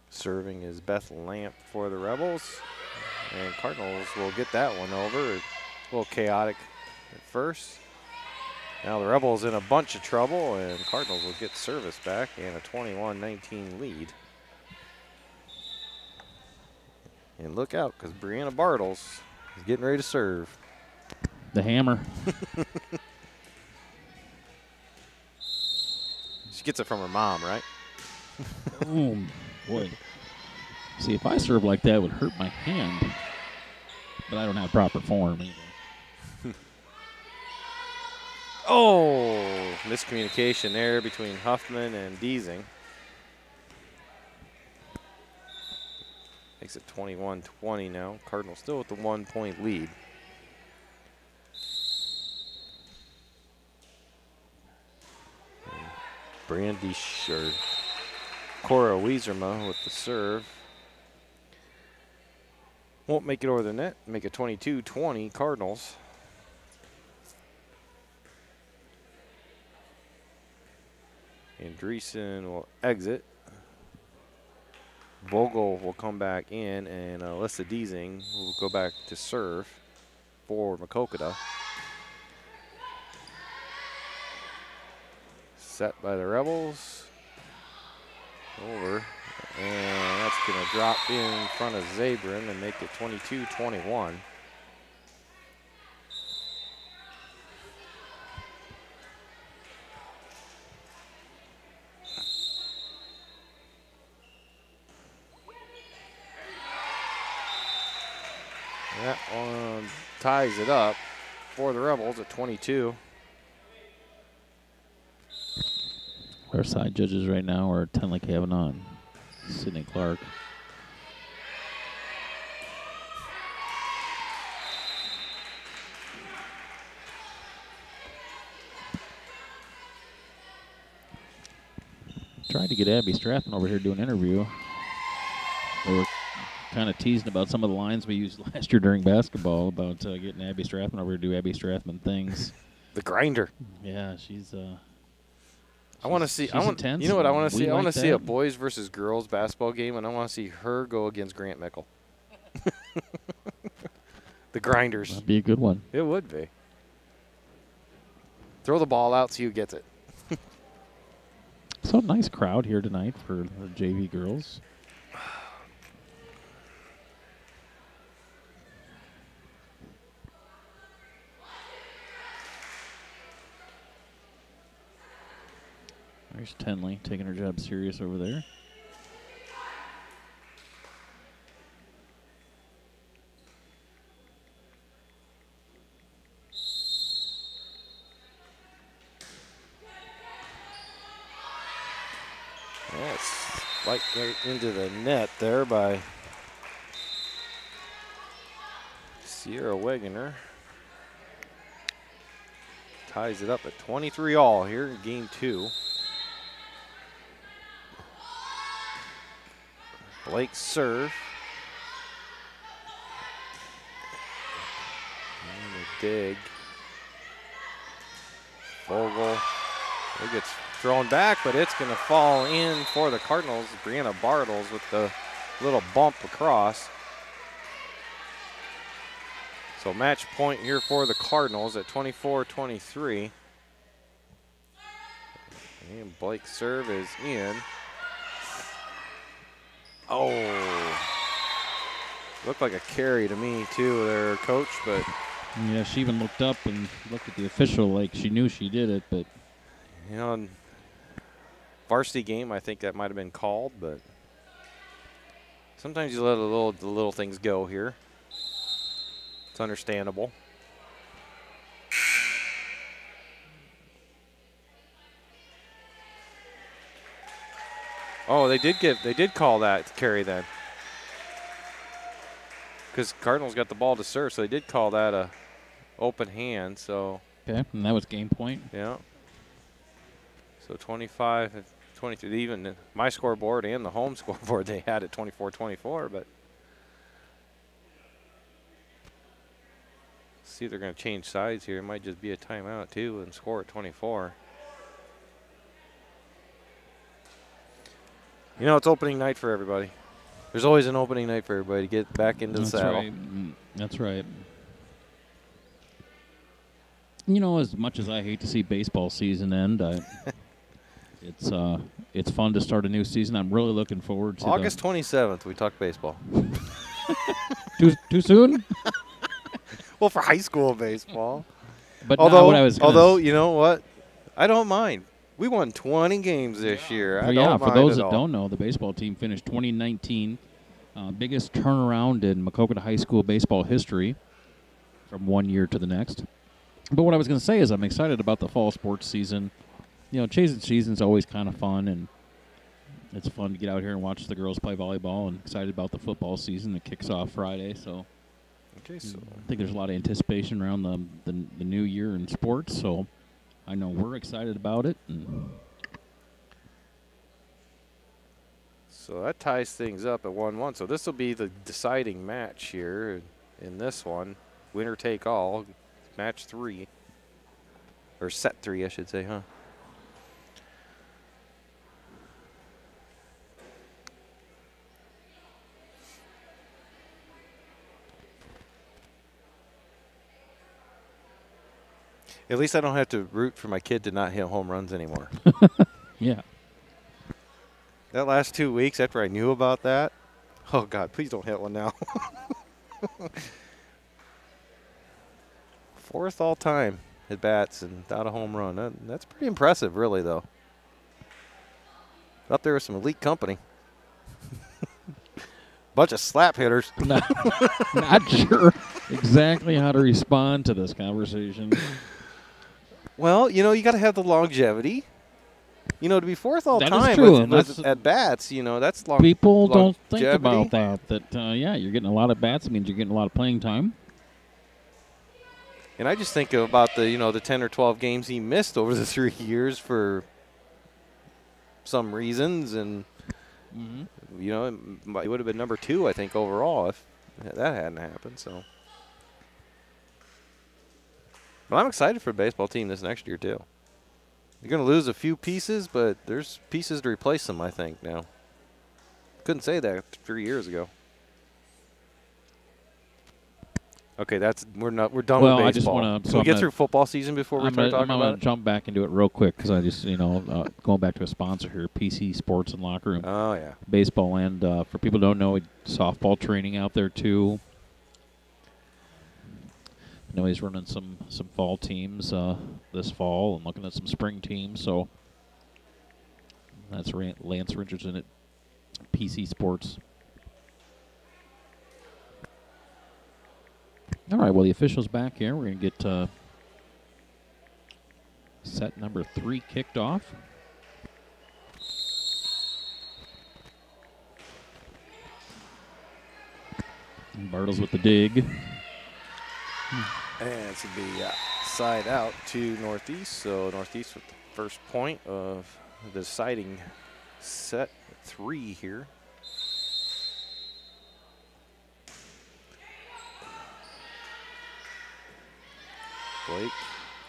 Serving is Beth Lamp for the Rebels. And Cardinals will get that one over. A little chaotic at first. Now the Rebels in a bunch of trouble, and Cardinals will get service back and a 21-19 lead. And look out, because Brianna Bartles is getting ready to serve. The hammer. She gets it from her mom, right? Oh, boy. See, if I serve like that, it would hurt my hand. But I don't have proper form either. Oh, miscommunication there between Huffman and Deasing. Makes it 21-20 now. Cardinals still with the 1-point lead. Brandy Cora Wieserma with the serve. Won't make it over the net. Make it 22-20 Cardinals. Andreessen will exit. Vogel will come back in, and Alyssa Deasing will go back to serve for Maquoketa. Set by the Rebels. Over. And that's going to drop in front of Zabrin and make it 22-21. That one ties it up for the Rebels at 22. Our side judges right now are Tenley Kavanaugh and Sydney Clark. Tried to get Abby Strathman over here to do an interview. They were kind of teasing about some of the lines we used last year during basketball about getting Abby Strathman over to do Abby Strathman things. The grinder. Yeah, she's I want to see. intense. You know what I want to see? I want to see a that. boys versus girls basketball game, and I want to see her go against Grant Mickle. The grinders. That'd be a good one. It would be. Throw the ball out, see who gets it. So nice crowd here tonight for the JV girls. There's Tenley taking her job serious over there. Yes, right into the net there by Sierra Wegener. Ties it up at 23 all here in game 2. Blake's serve. And the dig. Vogel. It gets thrown back, but it's going to fall in for the Cardinals. Brianna Bartles with the little bump across. So match point here for the Cardinals at 24-23. And Blake's serve is in. Oh, looked like a carry to me too there, Coach, but. Yeah, she even looked up and looked at the official like she knew she did it, but. You know, in varsity game, I think that might have been called, but sometimes you let the little things go here. It's understandable. Oh, they did call that carry then. Because Cardinals got the ball to serve, so they did call that a open hand. So. Okay, and that was game point. Yeah. So 25, 23. Even my scoreboard and the home scoreboard they had it 24-24, but. See if they're going to change sides here. It might just be a timeout too and score at 24. You know, it's opening night for everybody. There's always an opening night for everybody to get back into the saddle. Right. That's right. You know, as much as I hate to see baseball season end, it's fun to start a new season. I'm really looking forward to August 27th. We talk baseball. Too soon? Well, for high school baseball. But although you know what, I don't mind. We won 20 games this year. I don't for mind those at that all. don't know, the baseball team finished 2019, biggest turnaround in Maquoketa High School baseball history from one year to the next. But what I was going to say is I'm excited about the fall sports season. You know, chasing season's always kind of fun, and it's fun to get out here and watch the girls play volleyball, and excited about the football season that kicks off Friday. So, Okay, so I think there's a lot of anticipation around the new year in sports, so I know we're excited about it. And so that ties things up at 1-1. So this will be the deciding match here in this one. Winner take all, match 3. Or set 3, I should say, huh? At least I don't have to root for my kid to not hit home runs anymore. yeah. That last 2 weeks after I knew about that, oh, God, please don't hit one now. 4th all time at bats and without a home run. That's pretty impressive, really, though. Up there with some elite company. Bunch of slap hitters. Not sure exactly how to respond to this conversation. Well, you know, you got to have the longevity. You know, to be 4th all That time is true, with at bats, you know, that's long. People don't think longevity. about that. Yeah, you're getting a lot of bats. It means you're getting a lot of playing time. And I just think about the 10 or 12 games he missed over the 3 years for some reasons, and you know, it would have been number 2, I think, overall if that hadn't happened. So, but I'm excited for the baseball team this next year too. You're going to lose a few pieces, but there's pieces to replace them, I think, now. Couldn't say that 3 years ago. Okay, we're done with baseball. I just want to. So we get through football season before we start talking I'm about going to jump back into it real quick because I just, going back to a sponsor here, PC Sports and Locker Room. Oh, yeah. Baseball, and for people who don't know, softball training out there too. I know he's running some fall teams this fall and looking at some spring teams. So That's Lance Richardson at PC Sports. All right, well, the official's back here. We're going to get set number 3 kicked off. And Bartles with the dig. And it's going to be side out to Northeast. So Northeast with the first point of the deciding set 3 here. Blake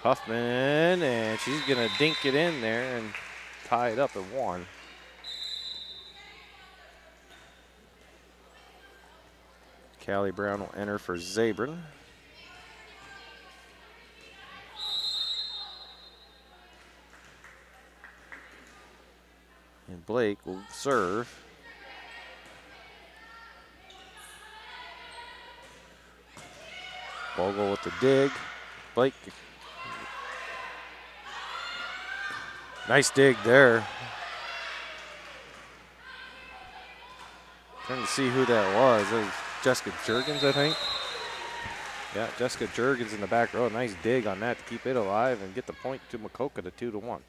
Huffman, and she's going to dink it in there and tie it up at 1. Callie Brown will enter for Zabrin. And Blake will serve. Bogle with the dig. Blake. Nice dig there. Trying to see who that was. That was Jessica Jurgens, I think. Yeah, Jessica Jurgens in the back row. Nice dig on that to keep it alive and get the point to Maquoketa 2-1.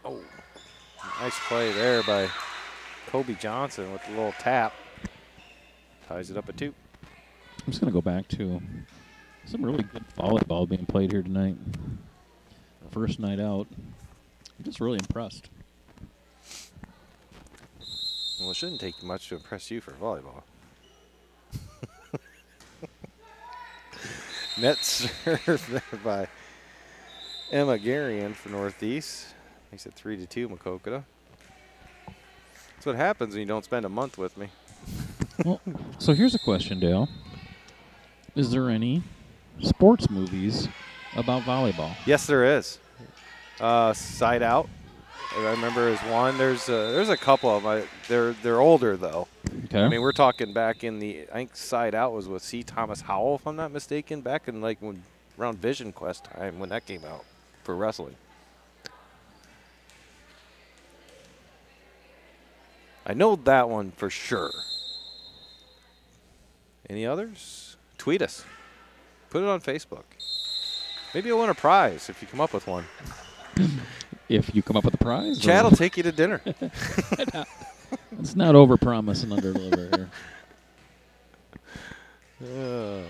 Oh, nice play there by Kobe Johnson with a little tap. Ties it up at 2. I'm just going to go back to some really good volleyball being played here tonight. First night out. I'm just really impressed. Well, it shouldn't take much to impress you for volleyball. Net serve there by Emma Garion for Northeast. Makes it 3-2 Maquoketa. That's what happens when you don't spend a month with me. Well, so here's a question, Dale. Is there any sports movies about volleyball? Yes, there is. Side Out, I remember, is one. There's a couple of them. They're older though. Okay. I mean, we're talking back in the, I think Side Out was with C. Thomas Howell, if I'm not mistaken, back in like around Vision Quest time when that came out for wrestling. I know that one for sure. Any others? Tweet us. Put it on Facebook. Maybe you'll win a prize if you come up with one. If you come up with a prize? Chad will take you to dinner. Let's not overpromise and underdeliver here.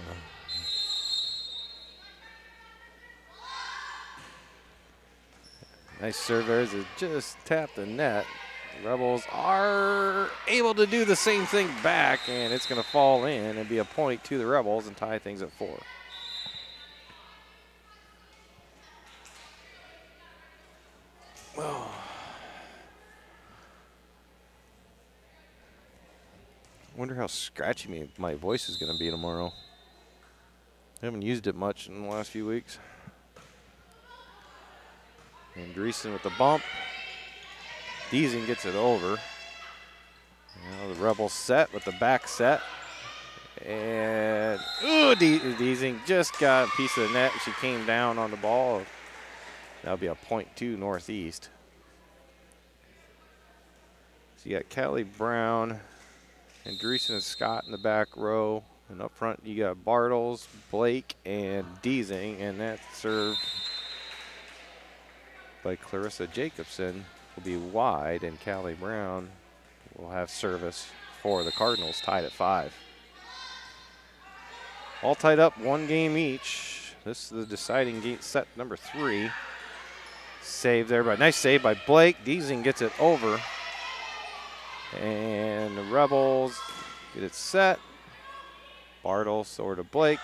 Nice serve there as it just tapped the net. The Rebels are able to do the same thing back, and it's going to fall in and be a point to the Rebels and tie things at 4. Oh. Wonder how scratchy my voice is going to be tomorrow. I haven't used it much in the last few weeks. Andreessen with the bump. Deasing gets it over. Now the Rebels set with the back set. And Deasing just got a piece of the net. She came down on the ball. That'll be a point to Northeast. So you got Callie Brown, Andreessen and Scott in the back row. And up front you got Bartles, Blake, and Deasing. And that's served by Clarissa Jacobson. Will be wide, and Callie Brown will have service for the Cardinals, tied at 5. All tied up, 1 game each. This is the deciding game, set number 3. Save there by, nice save by Blake. Deasing gets it over. And the Rebels get it set. Bartles over to Blake.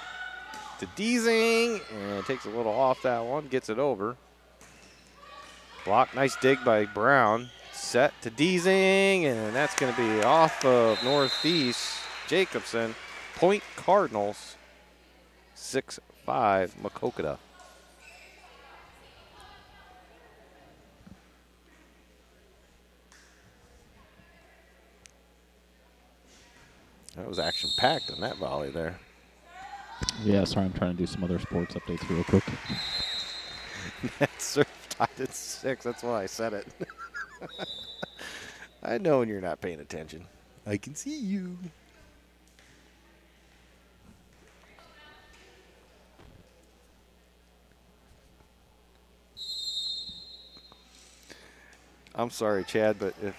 To Deasing, and takes a little off that one, gets it over. Block, nice dig by Brown. Set to Deasing, and that's going to be off of Northeast. Jacobson, point Cardinals, 6-5 Maquoketa. That was action-packed on that volley there. Yeah, sorry, I'm trying to do some other sports updates real quick. Net serve tied at 6. That's why I said it. I know when you're not paying attention. I can see you. I'm sorry, Chad, but if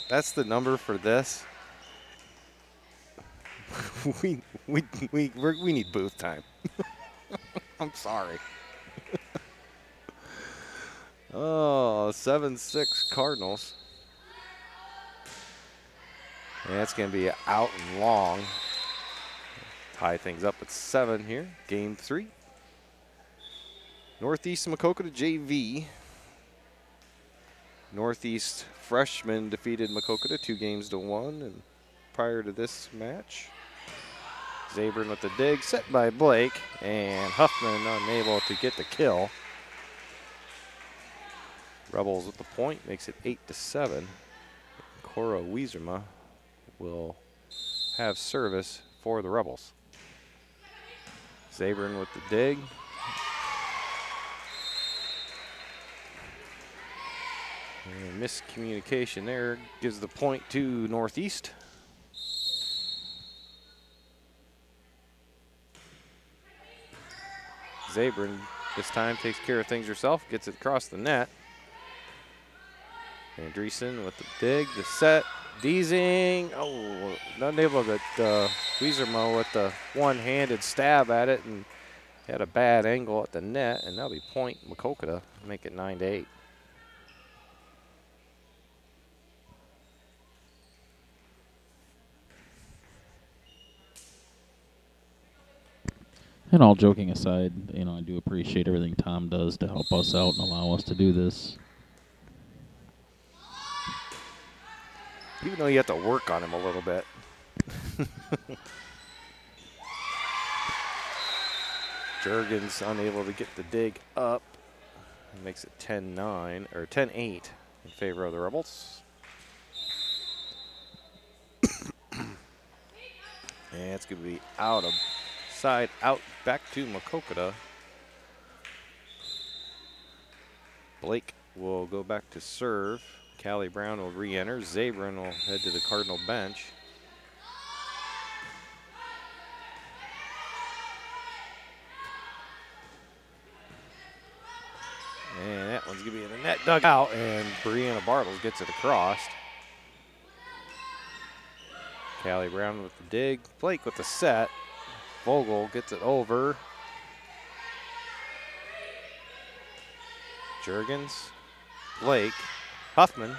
that's the number for this, we need booth time. I'm sorry. Oh, 7-6 Cardinals. And that's going to be out and long. Tie things up at 7 here. Game 3. Northeast Maquoketa JV. Northeast freshman defeated Maquoketa 2-1. And prior to this match, Zabrin with the dig, set by Blake, and Huffman unable to get the kill. Rebels with the point, makes it 8-7. Cora Wieserma will have service for the Rebels. Zabrin with the dig. And miscommunication there gives the point to Northeast. Zabrin this time takes care of things herself, gets it across the net. Andreessen with the dig, the set, Deasing. Oh, not able to get Wiesermo with the one-handed stab at it and had a bad angle at the net, and that'll be point Maquoketa, make it 9-8. And all joking aside, I do appreciate everything Tom does to help us out and allow us to do this. Even though you have to work on him a little bit. Jurgens unable to get the dig up. It makes it 10-9 or 10-8 in favor of the Rebels. And it's going to be side out back to Maquoketa. Blake will go back to serve. Callie Brown will re-enter. Zabrin will head to the Cardinal bench. And that one's going to be in the net dug out, and Brianna Bartles gets it across. Callie Brown with the dig. Blake with the set. Vogel gets it over. Jurgens. Blake. Huffman.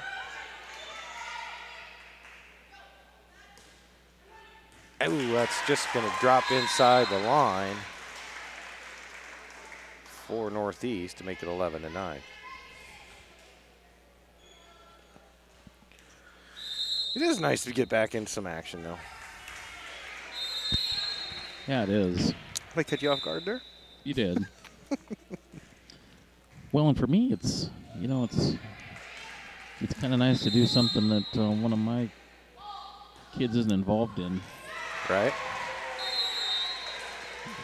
Ooh, that's just going to drop inside the line for Northeast to make it 11-9. It is nice to get back into some action, though. Yeah, it is. Did I cut you off guard there? You did. Well, and for me, it's kind of nice to do something that one of my kids isn't involved in. Right.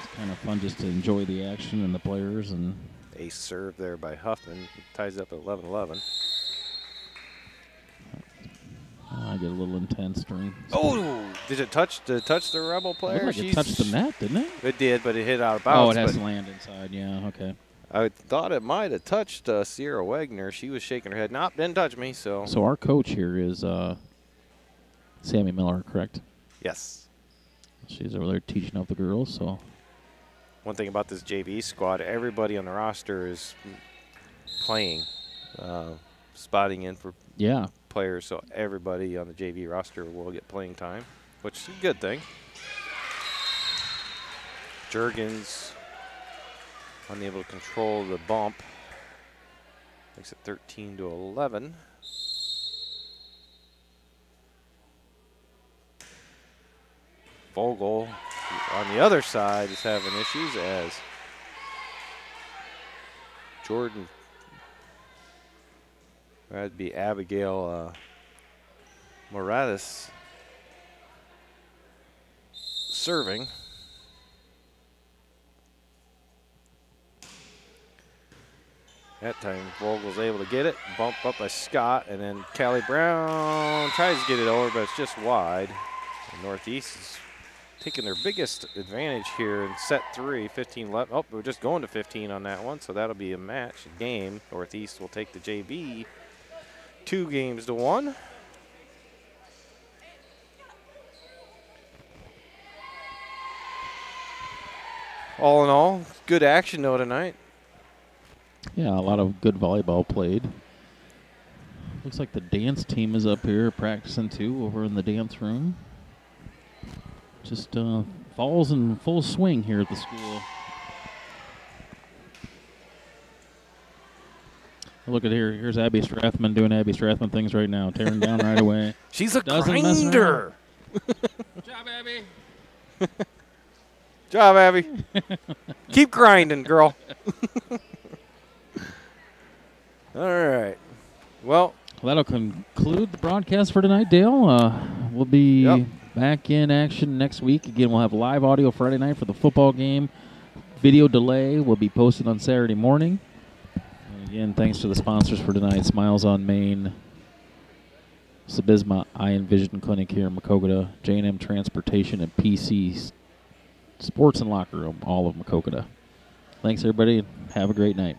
It's kind of fun just to enjoy the action and the players. And Ace serve there by Huffman. Ties up at 11-11. I get a little intense during. Oh, did it touch the Rebel player? It touched the net, didn't it? It did, but it hit out of bounds. Oh, it has to land inside. Yeah, okay. I thought it might have touched Sierra Wagner. She was shaking her head. Nope, didn't touch me. So our coach here is Sammy Miller, correct? yes. She's over there teaching up the girls. So One thing about this JV squad, everybody on the roster is playing, spotting in for players, so everybody on the JV roster will get playing time, which is a good thing. Jurgens unable to control the bump. Makes it 13-11. Vogel on the other side is having issues as Jordan, that'd be Abigail Moratis, serving. That time, Vogel's able to get it, bump up by Scott, and then Callie Brown tries to get it over, but it's just wide. And Northeast is taking their biggest advantage here in set 3, 15 left. Oh, we're just going to 15 on that one, so that'll be a match, a game. Northeast will take the JV 2-1. All in all, good action though tonight. Yeah, a lot of good volleyball played. Looks like the dance team is up here practicing too over in the dance room. Just fall's in full swing here at the school. Look at here. Here's Abby Strathman doing Abby Strathman things right now, tearing down right away. She's a Doesn't mess grinder. Good job, Abby. Job, Abby. Keep grinding, girl. All right. Well, that'll conclude the broadcast for tonight, Dale. We'll be back in action next week. Again, we'll have live audio Friday night for the football game. Video delay will be posted on Saturday morning. And again, thanks to the sponsors for tonight, Smiles on Main, Sabisma Eye and Vision Clinic here in Maquoketa, J&M Transportation, and PC Sports and Locker Room, all of Maquoketa. Thanks, everybody, and have a great night.